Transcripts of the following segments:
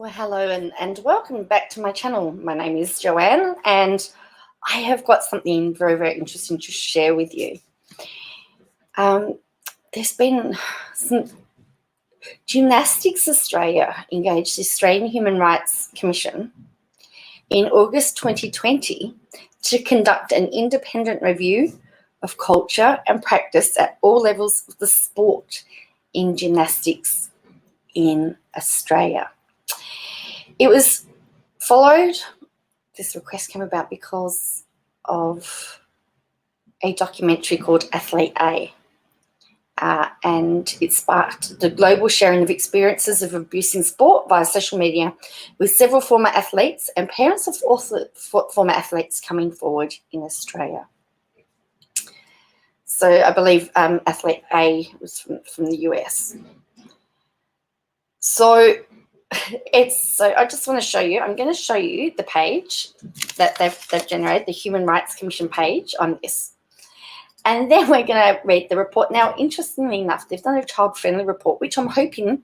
Well, hello and welcome back to my channel. My name is Joanne and I have got something very, very interesting to share with you. There's been some Gymnastics Australia engaged the Australian Human Rights Commission in August 2020 to conduct an independent review of culture and practice at all levels of the sport in gymnastics in Australia. It was followed, this request came about because of a documentary called Athlete A, and it sparked the global sharing of experiences of abuse in sport via social media, with several former athletes and parents of former athletes coming forward in Australia. So I believe Athlete A was from the US. So I just want to show you, I'm going to show you the page that they've generated, the Human Rights Commission page on this. And then we're going to read the report. Now, interestingly enough, they've done a child-friendly report, which I'm hoping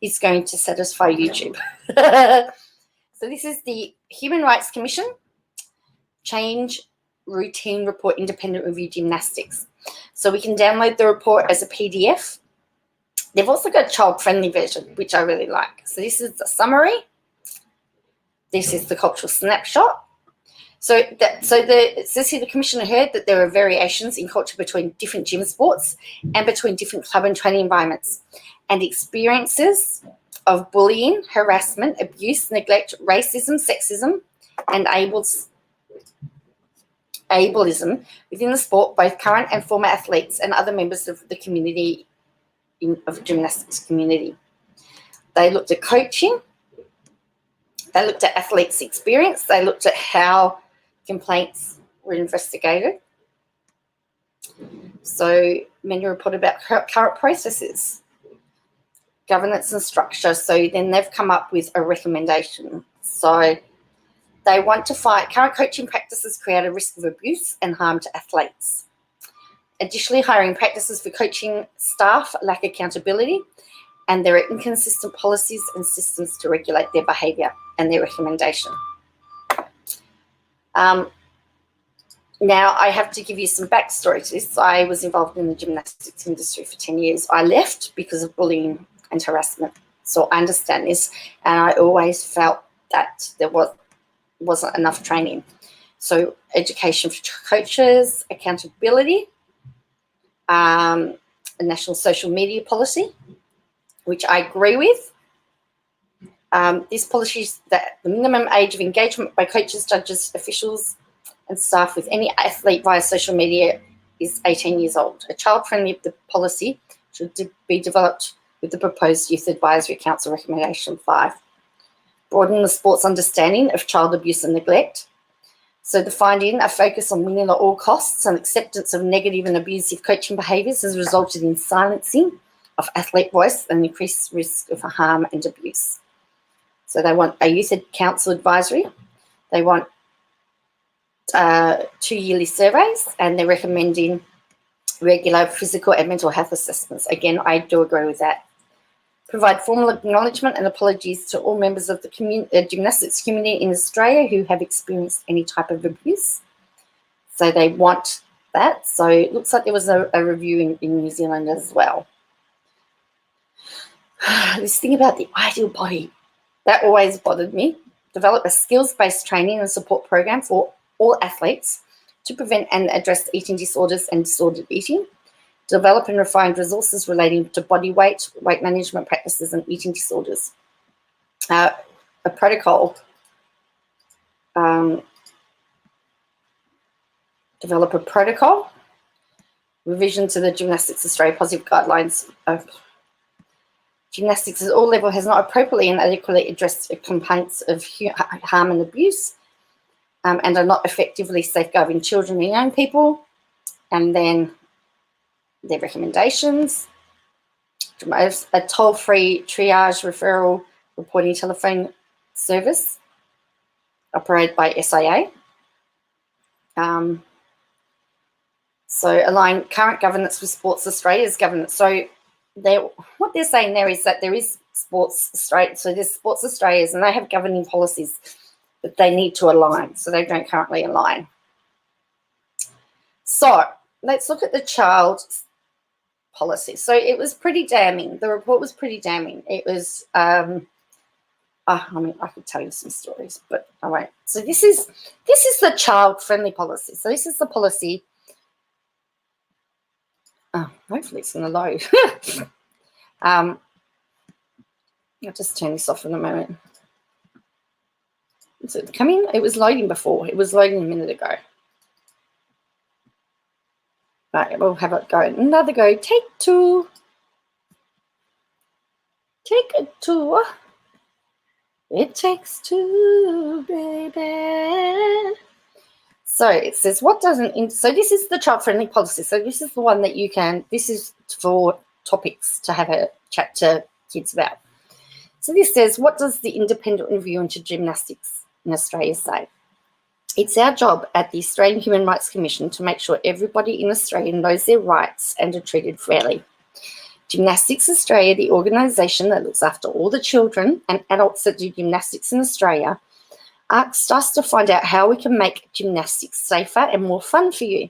is going to satisfy YouTube. So this is the Human Rights Commission Change Routine Report Independent Review Gymnastics. So we can download the report as a PDF. They've also got a child-friendly version, which I really like. So this is the summary. This is the cultural snapshot. So it says here the Commissioner heard that there are variations in culture between different gym sports and between different club and training environments, and experiences of bullying, harassment, abuse, neglect, racism, sexism, and ableism within the sport, both current and former athletes and other members of the community of gymnastics community. They looked at coaching, they looked at athletes' experience, they looked at how complaints were investigated. So many report about current processes, governance and structure. So then they've come up with a recommendation. So they want to find current coaching practices create a risk of abuse and harm to athletes. Additionally, hiring practices for coaching staff lack accountability, and there are inconsistent policies and systems to regulate their behaviour and their recommendation. Now, I have to give you some backstory to this. I was involved in the gymnastics industry for 10 years. I left because of bullying and harassment. So I understand this, and I always felt that there wasn't enough training. So education for coaches, accountability, a national social media policy, which I agree with. This policy is that the minimum age of engagement by coaches, judges, officials and staff with any athlete via social media is 18 years old. A child-friendly policy should be developed with the proposed Youth Advisory Council Recommendation 5. Broaden the sport's understanding of child abuse and neglect. So the finding, a focus on winning at all costs and acceptance of negative and abusive coaching behaviours has resulted in silencing of athlete voice and increased risk of harm and abuse. So they want a youth council advisory. They want 2 yearly surveys, and they're recommending regular physical and mental health assessments. Again, I do agree with that. Provide formal acknowledgement and apologies to all members of the gymnastics community in Australia who have experienced any type of abuse. So they want that. So it looks like there was a review in New Zealand as well. This thing about the ideal body, that always bothered me. Develop a skills-based training and support program for all athletes to prevent and address eating disorders and disordered eating. Develop and refine resources relating to body weight, weight management practices and eating disorders. A protocol. Develop a protocol. Revision to the Gymnastics Australia positive guidelines of gymnastics at all levels has not appropriately and adequately addressed complaints of harm and abuse, and are not effectively safeguarding children and young people. And then their recommendations, a toll-free triage referral reporting telephone service operated by SIA. So align current governance with Sports Australia's governance. So what they're saying there is that there is Sports Australia. So there's Sports Australias, and they have governing policies that they need to align. So they don't currently align. So let's look at the child policy. So it was pretty damning. The report was pretty damning. It was, I mean, I could tell you some stories, but I won't. So this is the child-friendly policy. So this is the policy. Oh, hopefully it's going to load. I'll just turn this off in a moment. Is it coming? It was loading before. It was loading a minute ago. Right, we'll have it go. Another go. Take two. Take a two. It takes two, baby. So it says, what doesn't, so this is the child-friendly policy. So this is the one that you can, this is for topics to have a chat to kids about. So this says, what does the independent review into gymnastics in Australia say? It's our job at the Australian Human Rights Commission to make sure everybody in Australia knows their rights and are treated fairly. Gymnastics Australia, the organisation that looks after all the children and adults that do gymnastics in Australia, asked us to find out how we can make gymnastics safer and more fun for you.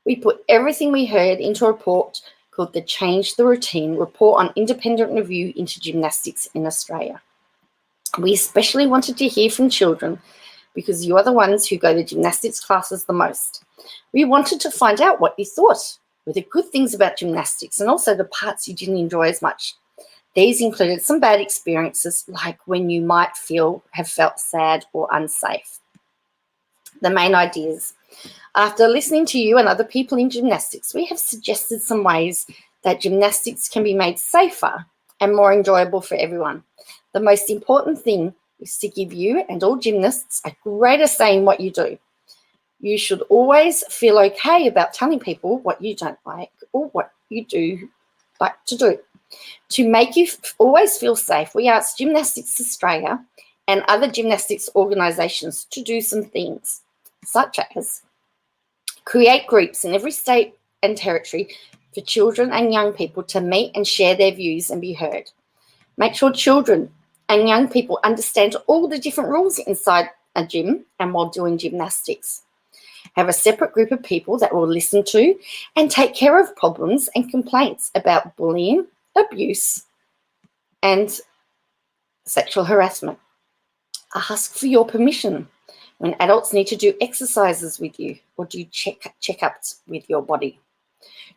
We put everything we heard into a report called the Change the Routine Report on Independent Review into Gymnastics in Australia. We especially wanted to hear from children because you are the ones who go to gymnastics classes the most. We wanted to find out what you thought were the good things about gymnastics and also the parts you didn't enjoy as much. These included some bad experiences, like when you might have felt sad or unsafe. The main ideas. After listening to you and other people in gymnastics, we have suggested some ways that gymnastics can be made safer and more enjoyable for everyone. The most important thing is to give you and all gymnasts a greater say in what you do. You should always feel okay about telling people what you don't like or what you do like to do. To make you always feel safe, we asked Gymnastics Australia and other gymnastics organisations to do some things, such as create groups in every state and territory for children and young people to meet and share their views and be heard. Make sure children and young people understand all the different rules inside a gym and while doing gymnastics. Have a separate group of people that will listen to and take care of problems and complaints about bullying, abuse, and sexual harassment. Ask for your permission when adults need to do exercises with you or do checkups with your body.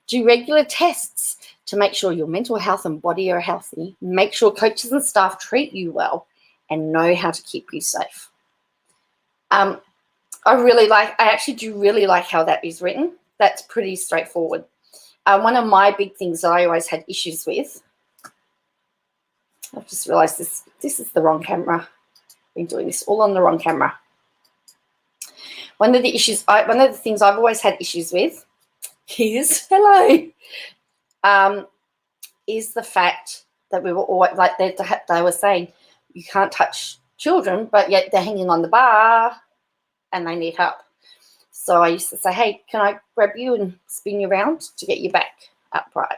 Do regular tests to make sure your mental health and body are healthy. Make sure coaches and staff treat you well and know how to keep you safe. I actually do really like how that is written. That's pretty straightforward. One of my big things that I always had issues with, I've just realised this is the wrong camera. I've been doing this all on the wrong camera. One of the things I've always had issues with is, is the fact that we were always, like they were saying, you can't touch children, but yet they're hanging on the bar and they need help. So I used to say, hey, can I grab you and spin you around to get you back upright?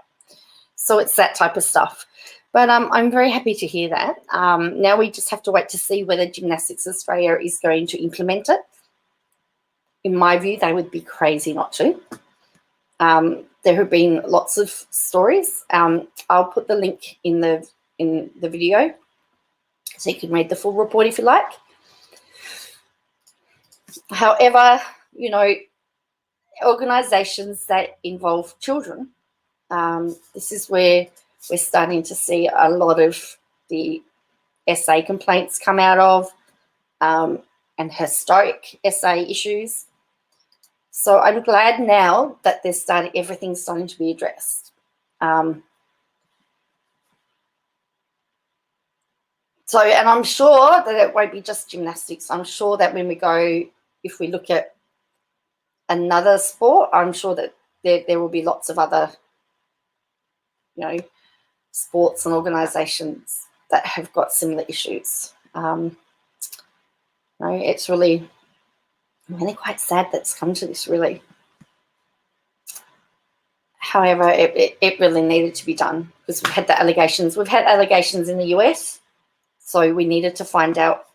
So it's that type of stuff. But I'm very happy to hear that. Now we just have to wait to see whether Gymnastics Australia is going to implement it. In my view, they would be crazy not to. There have been lots of stories. I'll put the link in the video so you can read the full report if you like. However, you know, organisations that involve children, this is where we're starting to see a lot of the SA complaints come out of and historic SA issues. So I'm glad now that everything's starting to be addressed. And I'm sure that it won't be just gymnastics. I'm sure that when we go, if we look at another sport, I'm sure that there will be lots of other, you know, sports and organisations that have got similar issues. You know, it's really quite sad that's come to this, really. However, it really needed to be done because we've had the allegations. We've had allegations in the US, so we needed to find out.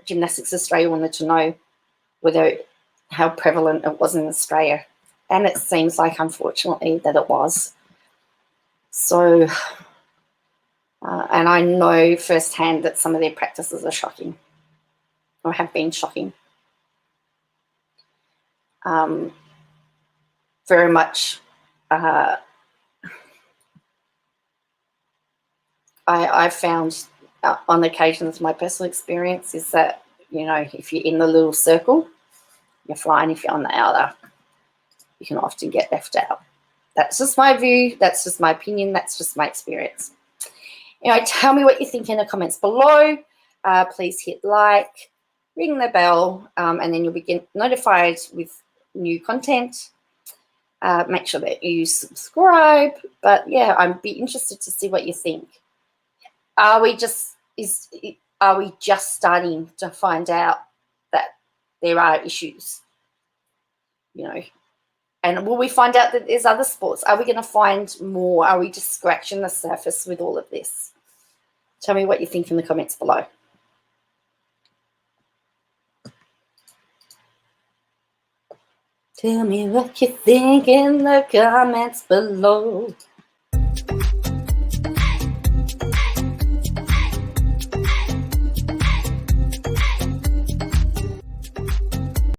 Gymnastics Australia wanted to know how prevalent it was in Australia, and it seems like, unfortunately, that it was. So, and I know firsthand that some of their practices are shocking, or have been shocking. Very much. I found on occasions, my personal experience is that, you know, if you're in the little circle, you're fine. If you're on the outer, you can often get left out. That's just my view. That's just my opinion. That's just my experience. Anyway, tell me what you think in the comments below. Please hit like, ring the bell, and then you'll be notified with new content. Make sure that you subscribe. But yeah, I'd be interested to see what you think. Are we just starting to find out that there are issues? You know, and will we find out that there's other sports? Are we going to find more? Are we just scratching the surface with all of this? Tell me what you think in the comments below. Tell me what you think in the comments below.